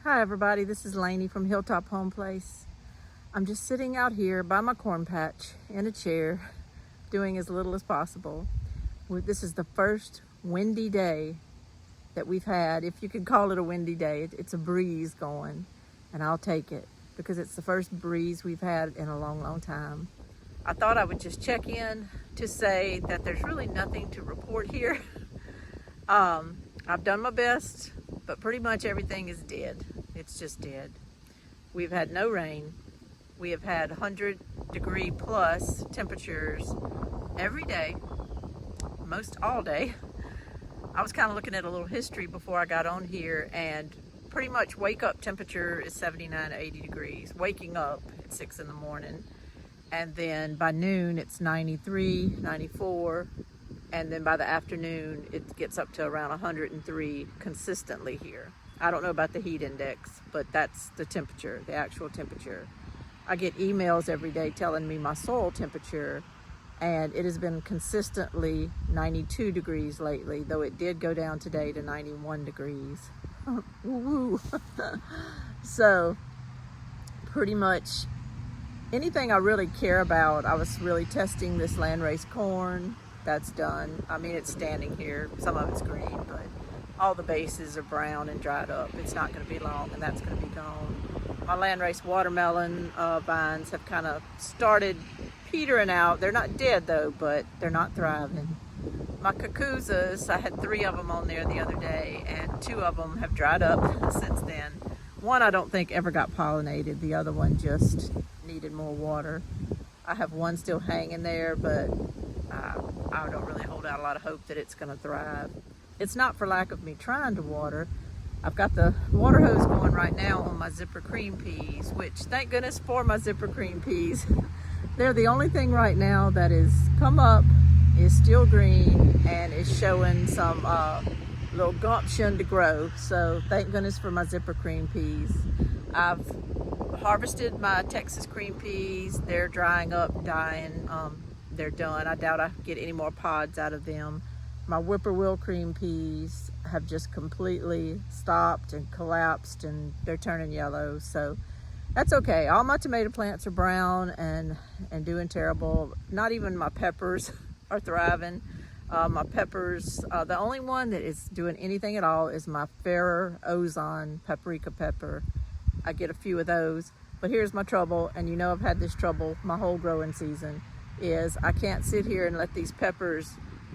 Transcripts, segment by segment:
Hi everybody, this is Lainey from Hilltop Home Place. I'm just sitting out here by my corn patch in a chair, doing as little as possible. This is the first windy day that we've had, if you could call it a windy day. It's a breeze going, and I'll take it because it's the first breeze we've had in a long, long time. I thought I would just check in to say that there's really nothing to report here. I've done my best, but pretty much everything is dead. It's just dead. We've had no rain. We have had 100-degree plus temperatures every day, most all day. I was kind of looking at a little history before I got on here, and pretty much wake up temperature is 79 to 80 degrees. Waking up at 6 in the morning. And then by noon it's 93, 94. And then by the afternoon, it gets up to around 103 consistently here. I don't know about the heat index, but that's the temperature, the actual temperature. I get emails every day telling me my soil temperature, and it has been consistently 92 degrees lately, though it did go down today to 91 degrees. Woo-woo. So pretty much anything I really care about, I was really testing this landrace corn. That's done. I mean, it's standing here. Some of it's green, but all the bases are brown and dried up. It's not going to be long, and that's going to be gone. My landrace watermelon vines have kind of started petering out. They're not dead though, but they're not thriving. My cocuzas, I had 3 of them on there the other day, and 2 of them have dried up since then. One I don't think ever got pollinated. The other one just needed more water. I have one still hanging there, but I don't really hold out a lot of hope that it's going to thrive. It's not for lack of me trying to water. I've got the water hose going right now on my zipper cream peas, which thank goodness for my zipper cream peas. They're the only thing right now that is come up, is still green, and is showing some little gumption to grow. So thank goodness for my zipper cream peas. I've harvested my Texas cream peas. They're drying up, dying. They're done. I doubt I get any more pods out of them. My whippoorwill cream peas have just completely stopped and collapsed, and they're turning yellow. So that's okay. All my tomato plants are brown and doing terrible. Not even my peppers are thriving. My peppers, the only one that is doing anything at all is my Ferrer Ozon paprika pepper. I get a few of those, but here's my trouble, and you know I've had this trouble my whole growing season, is I can't sit here and let these peppers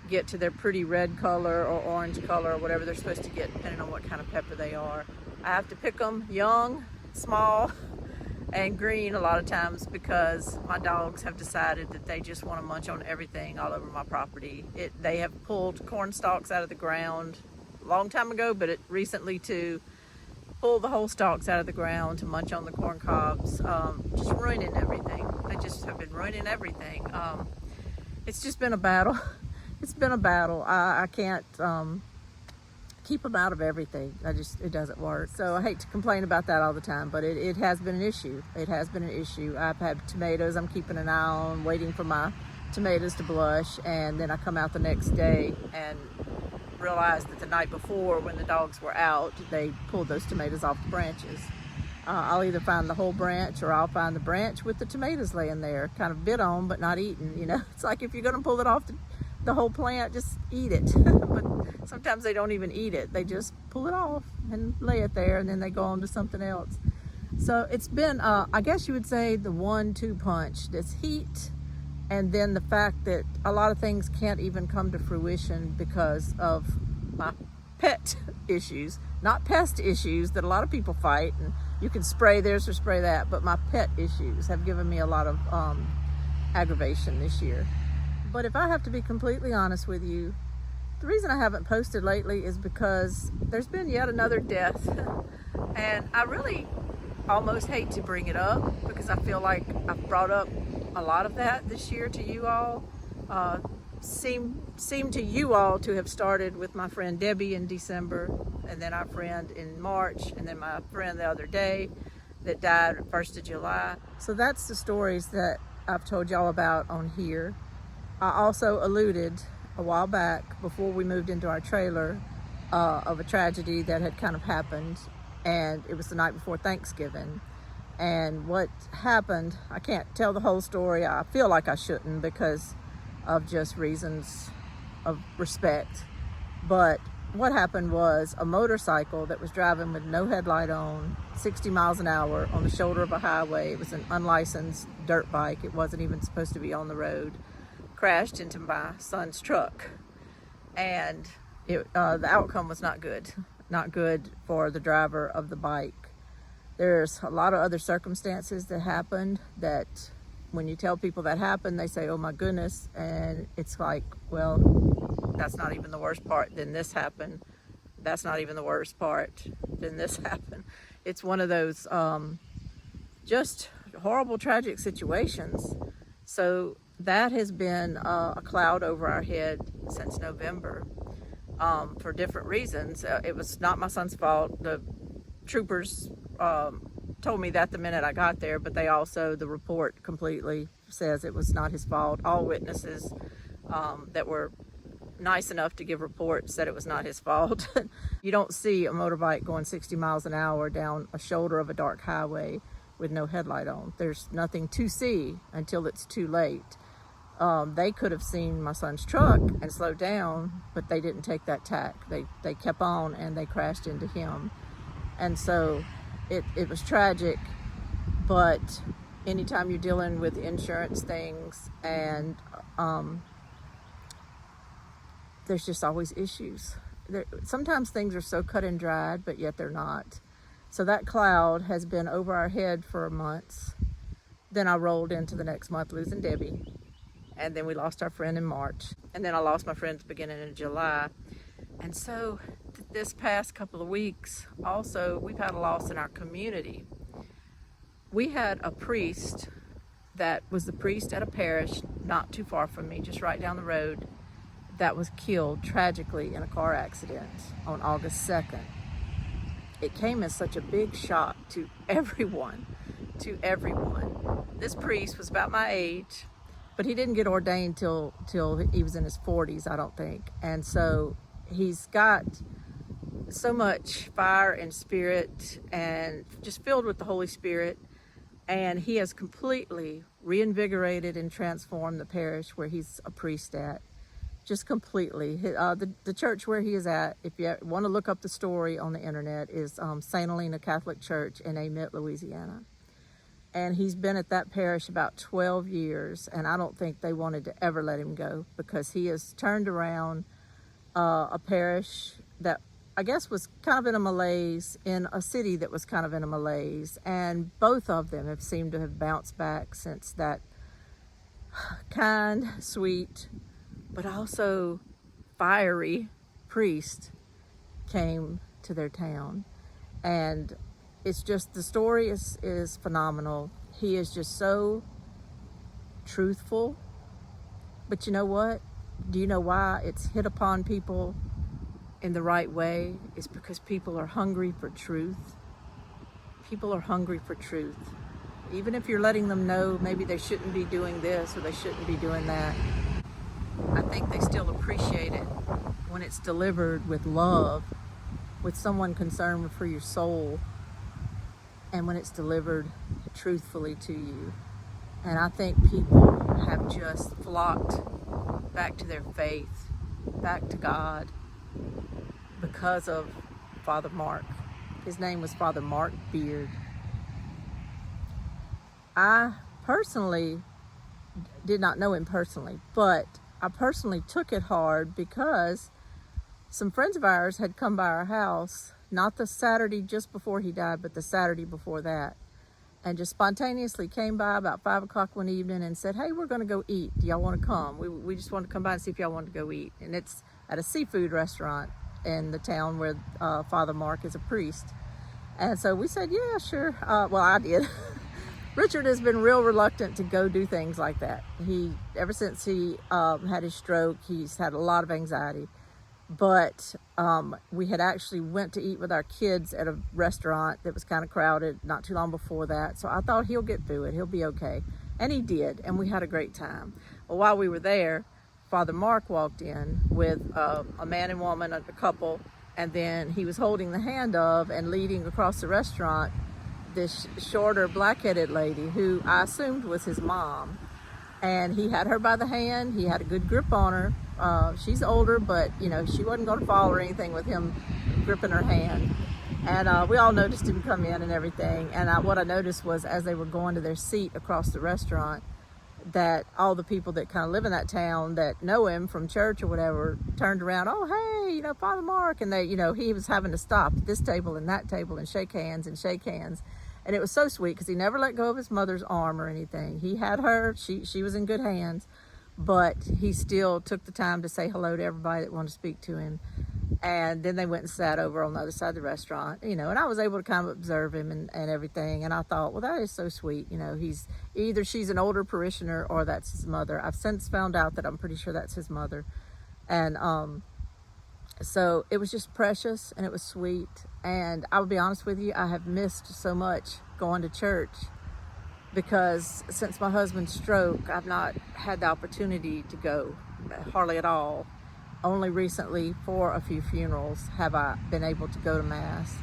get to their pretty red color or orange color or whatever they're supposed to get, depending on what kind of pepper they are. I have to pick them young, small, and green a lot of times, because my dogs have decided that they just want to munch on everything all over my property. They have pulled corn stalks out of the ground a long time ago, but recently too, pull the whole stalks out of the ground to munch on the corn cobs, just ruining everything. They just have been ruining everything. It's just been a battle. It's been a battle. I can't keep them out of everything. It doesn't work. So I hate to complain about that all the time, but it has been an issue. It has been an issue. I've had tomatoes I'm keeping an eye on, waiting for my tomatoes to blush, and then I come out the next day and realized that the night before, when the dogs were out, they pulled those tomatoes off the branches. I'll either find the whole branch, or I'll find the branch with the tomatoes laying there, kind of bit on but not eaten. You know, it's like if you're going to pull it off the whole plant, just eat it. But sometimes they don't even eat it. They just pull it off and lay it there, and then they go on to something else. So it's been, I guess you would say, the 1-2 punch. This heat, and then the fact that a lot of things can't even come to fruition because of my pet issues, not pest issues that a lot of people fight, and you can spray this or spray that, but my pet issues have given me a lot of aggravation this year. But if I have to be completely honest with you, the reason I haven't posted lately is because there's been yet another death, and I really almost hate to bring it up because I feel like I've brought up a lot of that this year to you all. Seem to you all to have started with my friend Debbie in December, and then our friend in March, and then my friend the other day that died 1st of July. So that's the stories that I've told y'all about on here. I also alluded a while back, before we moved into our trailer, of a tragedy that had kind of happened, and it was the night before Thanksgiving. And what happened, I can't tell the whole story. I feel like I shouldn't because of just reasons of respect. But what happened was a motorcycle that was driving with no headlight on, 60 miles an hour on the shoulder of a highway, it was an unlicensed dirt bike, it wasn't even supposed to be on the road, crashed into my son's truck. And the outcome was not good. Not good for the driver of the bike. There's a lot of other circumstances that happened that when you tell people that happened, they say, oh my goodness. And it's like, well, that's not even the worst part. Then this happened. That's not even the worst part. Then this happened. It's one of those just horrible, tragic situations. So that has been a cloud over our head since November for different reasons. It was not my son's fault. The troopers told me that the minute I got there, but they also, the report completely says it was not his fault. All witnesses that were nice enough to give reports said it was not his fault. You don't see a motorbike going 60 miles an hour down a shoulder of a dark highway with no headlight on. There's nothing to see until it's too late. They could have seen my son's truck and slowed down, but they didn't take that tack. They kept on and they crashed into him. And so it was tragic, but anytime you're dealing with insurance things and there's just always issues. Sometimes things are so cut and dried, but yet they're not. So that cloud has been over our head for months. Then I rolled into the next month losing Debbie. And then we lost our friend in March. And then I lost my friend at the beginning of July. And so this past couple of weeks, also, we've had a loss in our community. We had a priest that was the priest at a parish not too far from me, just right down the road, that was killed tragically in a car accident on August 2nd. It came as such a big shock to everyone, This priest was about my age, but he didn't get ordained till he was in his 40s, I don't think. And so he's got so much fire and spirit and just filled with the Holy Spirit. And he has completely reinvigorated and transformed the parish where he's a priest at. Just completely. The church where he is at, if you want to look up the story on the internet, is St. Helena Catholic Church in Amite, Louisiana. And he's been at that parish about 12 years, and I don't think they wanted to ever let him go because he has turned around a parish that I guess was kind of in a malaise, in a city that was kind of in a malaise, and both of them have seemed to have bounced back since that kind, sweet, but also fiery priest came to their town. And it's just, the story is phenomenal. He is just so truthful. But you know what? Do you know why it's hit upon people in the right way? It's because people are hungry for truth. People are hungry for truth. Even if you're letting them know maybe they shouldn't be doing this or they shouldn't be doing that, I think they still appreciate it when it's delivered with love, with someone concerned for your soul, and when it's delivered truthfully to you. And I think people have just flocked back to their faith, back to God, because of Father Mark. His name was Father Mark Beard. I personally did not know him personally, but I personally took it hard because some friends of ours had come by our house, not the Saturday just before he died, but the Saturday before that, and just spontaneously came by about 5 o'clock one evening and said, hey, we're going to go eat. Do y'all want to come? We just want to come by and see if y'all want to go eat. And it's at a seafood restaurant in the town where Father Mark is a priest. And so we said, yeah, sure. Well, I did. Richard has been real reluctant to go do things like that. Ever since he had his stroke, he's had a lot of anxiety. But we had actually went to eat with our kids at a restaurant that was kind of crowded not too long before that. So I thought he'll get through it. He'll be okay. And he did. And we had a great time. Well, while we were there, Father Mark walked in with a man and woman, a couple, and then he was holding the hand of and leading across the restaurant this shorter black-headed lady who I assumed was his mom. And he had her by the hand. He had a good grip on her. She's older, but you know, she wasn't going to fall or anything with him gripping her hand. And we all noticed him come in and everything. And what I noticed was, as they were going to their seat across the restaurant, that all the people that kind of live in that town that know him from church or whatever turned around. Oh, hey, you know, Father Mark. And they, you know, he was having to stop at this table and that table and shake hands and shake hands. And it was so sweet because he never let go of his mother's arm or anything. He had her, she was in good hands, but he still took the time to say hello to everybody that wanted to speak to him. And then they went and sat over on the other side of the restaurant, you know, and I was able to kind of observe him and everything. And I thought, well, that is so sweet. You know, either she's an older parishioner or that's his mother. I've since found out that I'm pretty sure that's his mother. And so it was just precious and it was sweet. And I will be honest with you, I have missed so much going to church because since my husband's stroke, I've not had the opportunity to go hardly at all. Only recently, for a few funerals, have I been able to go to Mass.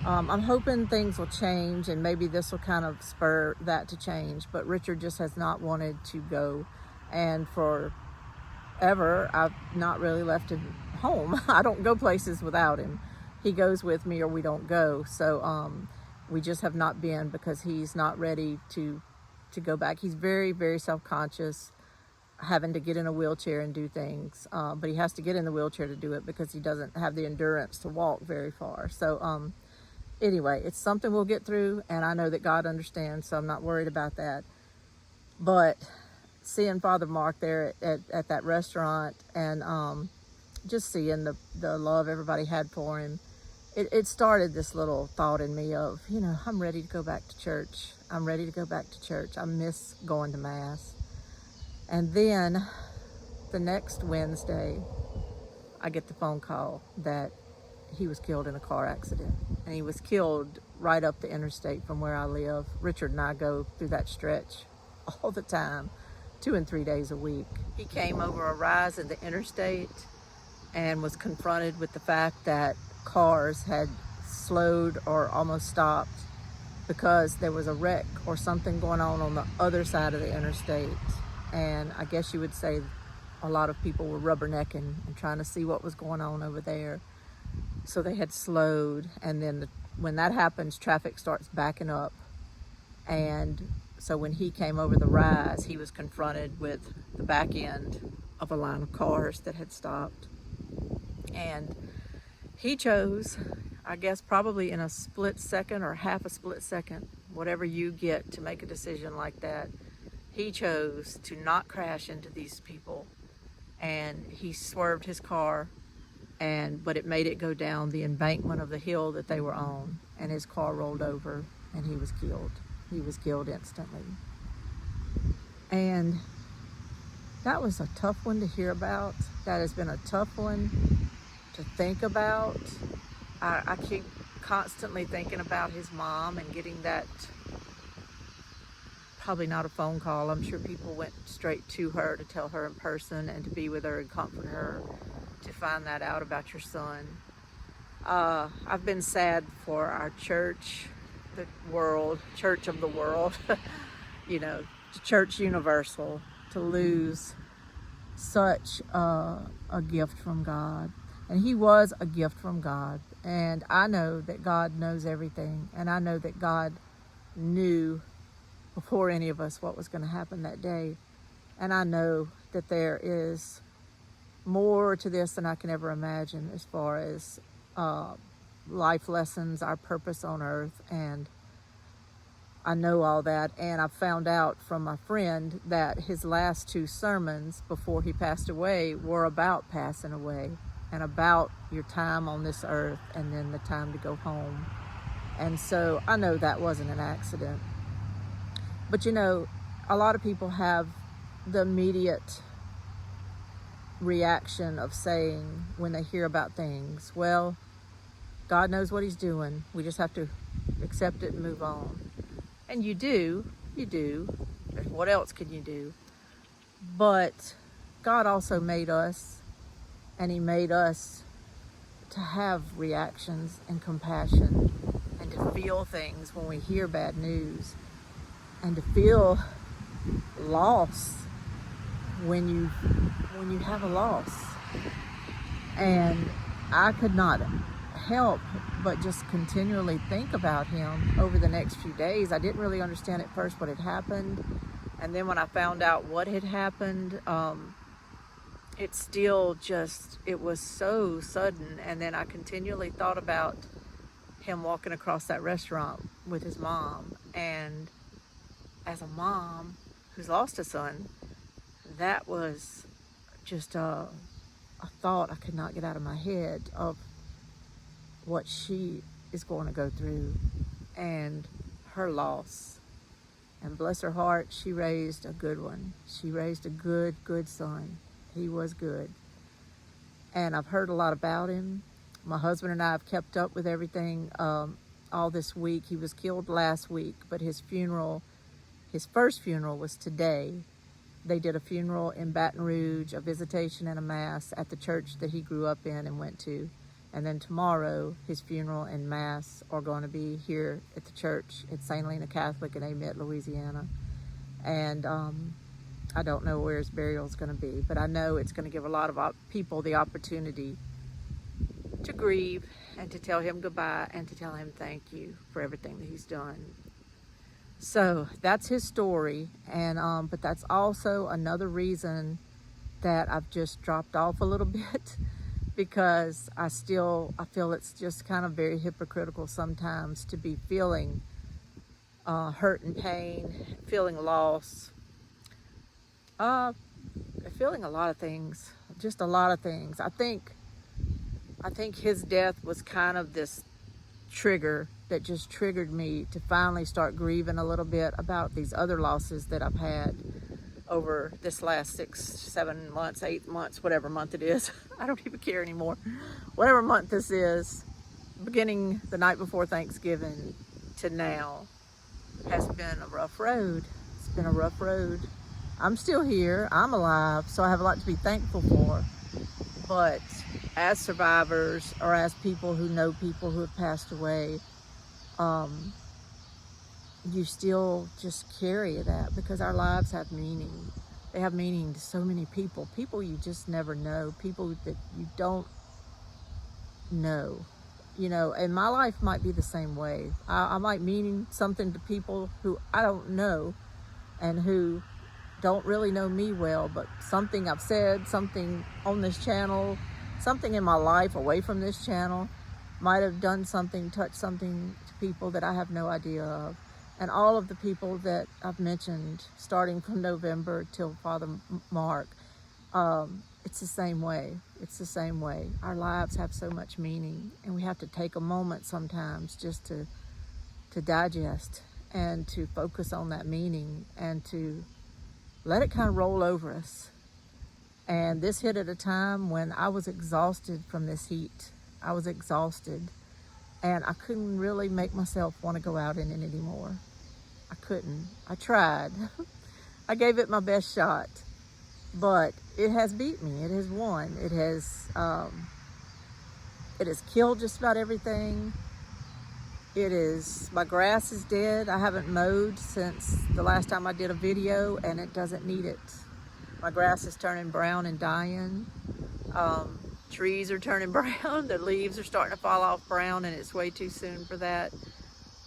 I'm hoping things will change and maybe this will kind of spur that to change, but Richard just has not wanted to go. And forever, I've not really left him home. I don't go places without him. He goes with me or we don't go. So we just have not been because he's not ready to go back. He's very, very self-conscious, having to get in a wheelchair and do things, but he has to get in the wheelchair to do it because he doesn't have the endurance to walk very far. So anyway, it's something we'll get through, and I know that God understands, so I'm not worried about that. But seeing Father Mark there at that restaurant and just seeing the love everybody had for him, it started this little thought in me of, you know, I'm ready to go back to church. I'm ready to go back to church. I miss going to Mass. And then the next Wednesday, I get the phone call that he was killed in a car accident. And he was killed right up the interstate from where I live. Richard and I go through that stretch all the time, 2 and 3 days a week. He came over a rise in the interstate and was confronted with the fact that cars had slowed or almost stopped because there was a wreck or something going on the other side of the interstate. And I guess you would say a lot of people were rubbernecking and trying to see what was going on over there. So they had slowed, and then when that happens, traffic starts backing up. And so when he came over the rise, he was confronted with the back end of a line of cars that had stopped. And he chose, I guess probably in a split second or half a split second, whatever you get to make a decision like that, he chose to not crash into these people, and he swerved his car, but it made it go down the embankment of the hill that they were on, and his car rolled over and he was killed. He was killed instantly. And that was a tough one to hear about. That has been a tough one to think about. I keep constantly thinking about his mom and getting that, probably not a phone call. I'm sure people went straight to her to tell her in person and to be with her and comfort her, to find that out about your son. I've been sad for our church, the world, church of the world, you know, Church Universal, to lose such a gift from God. And he was a gift from God. And I know that God knows everything. And I know that God knew before any of us what was going to happen that day. And I know that there is more to this than I can ever imagine as far as life lessons, our purpose on earth. And I know all that. And I found out from my friend that his last 2 sermons before he passed away were about passing away and about your time on this earth and then the time to go home. And so I know that wasn't an accident. But you know, a lot of people have the immediate reaction of saying when they hear about things, well, God knows what he's doing. We just have to accept it and move on. And you do. What else can you do? But God also made us, and he made us to have reactions and compassion and to feel things when we hear bad news and to feel loss when you have a loss. And I could not help but just continually think about him over the next few days. I didn't really understand at first what had happened, and then when I found out what had happened, it was so sudden. And then I continually thought about him walking across that restaurant with his mom, and as a mom who's lost a son, that was just a thought I could not get out of my head of what she is going to go through and her loss. And bless her heart, she raised a good one. She raised a good son. He was good. And I've heard a lot about him. My husband and I have kept up with everything all this week. He was killed last week, but his first funeral was today. They did a funeral in Baton Rouge, a visitation and a mass at the church that he grew up in and went to. And then tomorrow, his funeral and mass are going to be here at the church at St. Helena Catholic in Amite, Louisiana. And I don't know where his burial is going to be, but I know it's going to give a lot of people the opportunity to grieve and to tell him goodbye and to tell him thank you for everything that he's done. So that's his story, and but that's also another reason that I've just dropped off a little bit, because I feel it's just kind of very hypocritical sometimes to be feeling hurt and pain, feeling loss, feeling a lot of things, just a lot of things. I think his death was kind of this trigger that just triggered me to finally start grieving a little bit about these other losses that I've had over this last 6, 7 months, 8 months, whatever month it is. I don't even care anymore. Whatever month this is, beginning the night before Thanksgiving to now, has been a rough road. It's been a rough road. I'm still here, I'm alive, so I have a lot to be thankful for. But as survivors, or as people who know people who have passed away, you still just carry that, because our lives have meaning. They have meaning to so many people you just never know, people that you don't know, and my life might be the same way. I might mean something to people who I don't know and who don't really know me well, but something I've said, something on this channel, something in my life away from this channel might have done something, touched something to people that I have no idea of. And all of the people that I've mentioned, starting from November till Father Mark, it's the same way. It's the same way. Our lives have so much meaning, and we have to take a moment sometimes just to digest and to focus on that meaning and to let it kind of roll over us. And this hit at a time when I was exhausted from this heat. I was exhausted, and I couldn't really make myself want to go out in it anymore. I couldn't. I tried. I gave it my best shot, but it has beat me. It has won. It has killed just about everything. My grass is dead. I haven't mowed since the last time I did a video, and it doesn't need it. My grass is turning brown and dying. Trees are turning brown. The leaves are starting to fall off brown, and it's way too soon for that.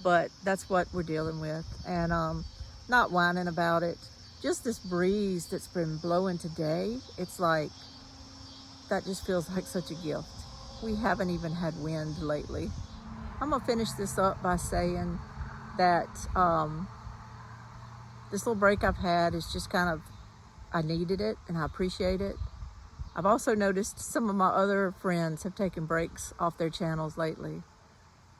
But that's what we're dealing with. And not whining about it. Just this breeze that's been blowing today, it's like, that just feels like such a gift. We haven't even had wind lately. I'm gonna finish this up by saying that this little break I've had is just kind of, I needed it and I appreciate it. I've also noticed some of my other friends have taken breaks off their channels lately.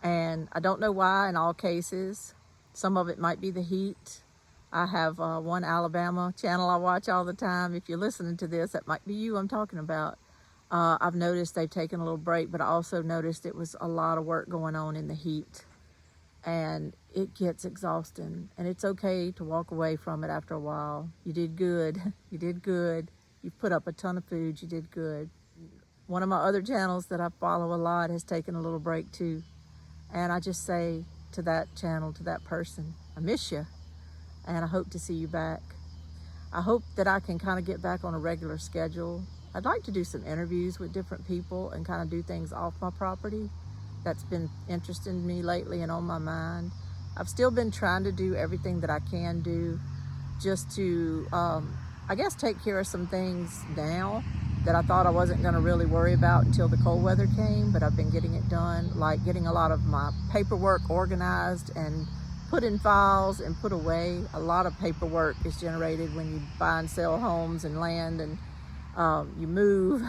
And I don't know why in all cases. Some of it might be the heat. I have one Alabama channel I watch all the time. If you're listening to this, that might be you I'm talking about. I've noticed they've taken a little break, but I also noticed it was a lot of work going on in the heat. And it gets exhausting. And it's okay to walk away from it after a while. You did good. You did good. You put up a ton of food. You did good. One of my other channels that I follow a lot has taken a little break too. And I just say to that channel, to that person, I miss you, and I hope to see you back. I hope that I can kind of get back on a regular schedule. I'd like to do some interviews with different people and kind of do things off my property. That's been interesting to me lately and on my mind. I've still been trying to do everything that I can do just to, I guess, take care of some things now that I thought I wasn't going to really worry about until the cold weather came, but I've been getting it done, like getting a lot of my paperwork organized and put in files and put away. A lot of paperwork is generated when you buy and sell homes and land, and you move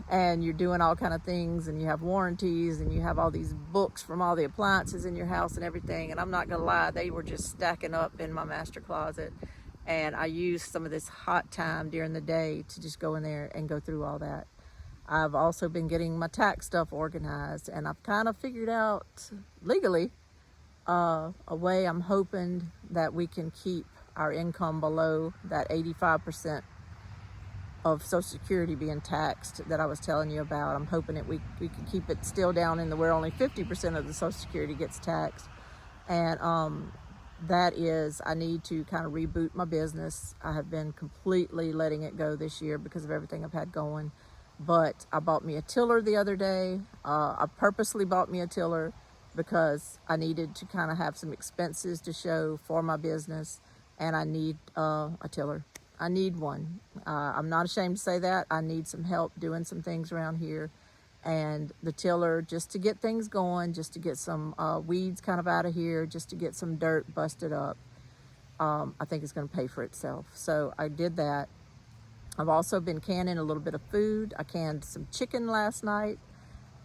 and you're doing all kind of things, and you have warranties, and you have all these books from all the appliances in your house and everything. And I'm not gonna lie, they were just stacking up in my master closet. And I used some of this hot time during the day to just go in there and go through all that. I've also been getting my tax stuff organized, and I've kind of figured out legally a way I'm hoping that we can keep our income below that 85% of Social Security being taxed that I was telling you about. I'm hoping that we can keep it still down in the where only 50% of the Social Security gets taxed. And that is, I need to kind of reboot my business. I have been completely letting it go this year because of everything I've had going. But I bought me a tiller the other day. I purposely bought me a tiller because I needed to kind of have some expenses to show for my business, and I need a tiller. I need one. I'm not ashamed to say that. I need some help doing some things around here. And the tiller, just to get things going, just to get some weeds kind of out of here, just to get some dirt busted up, I think it's going to pay for itself. So I did that. I've also been canning a little bit of food. I canned some chicken last night,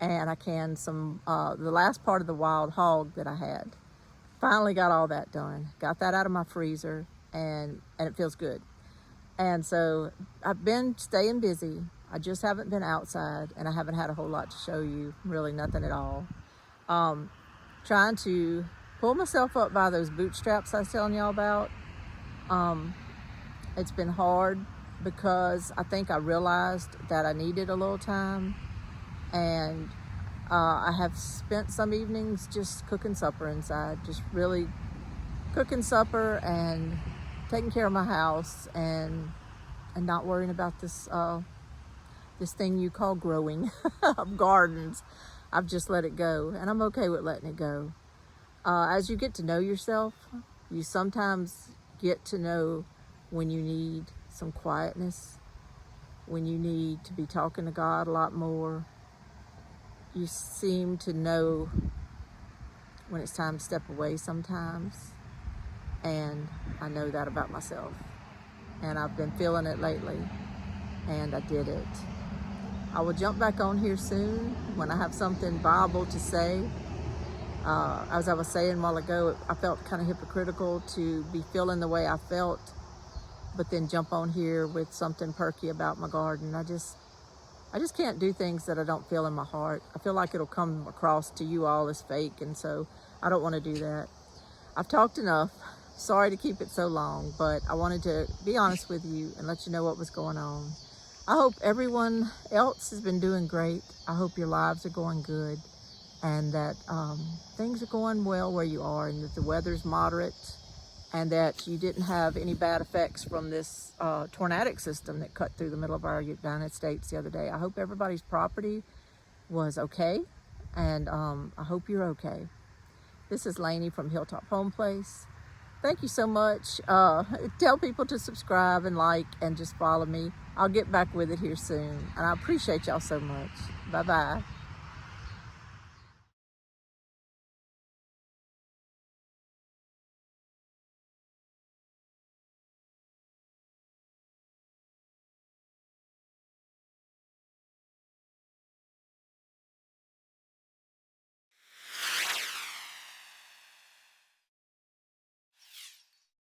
and I canned some, the last part of the wild hog that I had. Finally got all that done. Got that out of my freezer, and it feels good. And so I've been staying busy. I just haven't been outside, and I haven't had a whole lot to show you, really nothing at all. Trying to pull myself up by those bootstraps I was telling y'all about. It's been hard because I think I realized that I needed a little time, and I have spent some evenings just cooking supper inside, just really cooking supper and taking care of my house, and not worrying about this this thing you call growing of gardens. I've just let it go, and I'm okay with letting it go. As you get to know yourself, you sometimes get to know when you need some quietness, when you need to be talking to God a lot more. You seem to know when it's time to step away sometimes, and I know that about myself, and I've been feeling it lately, and I did it. I will jump back on here soon when I have something viable to say. As I was saying a while ago, I felt kind of hypocritical to be feeling the way I felt, but then jump on here with something perky about my garden. I just can't do things that I don't feel in my heart. I feel like it'll come across to you all as fake, and so I don't want to do that. I've talked enough. Sorry to keep it so long, but I wanted to be honest with you and let you know what was going on. I hope everyone else has been doing great. I hope your lives are going good, and that things are going well where you are, and that the weather's moderate, and that you didn't have any bad effects from this tornadic system that cut through the middle of our United States the other day. I hope everybody's property was okay, and I hope you're okay. This is Lainey from Hilltop Home Place. Thank you so much. Tell people to subscribe and like and just follow me. I'll get back with it here soon, and I appreciate y'all so much. Bye-bye.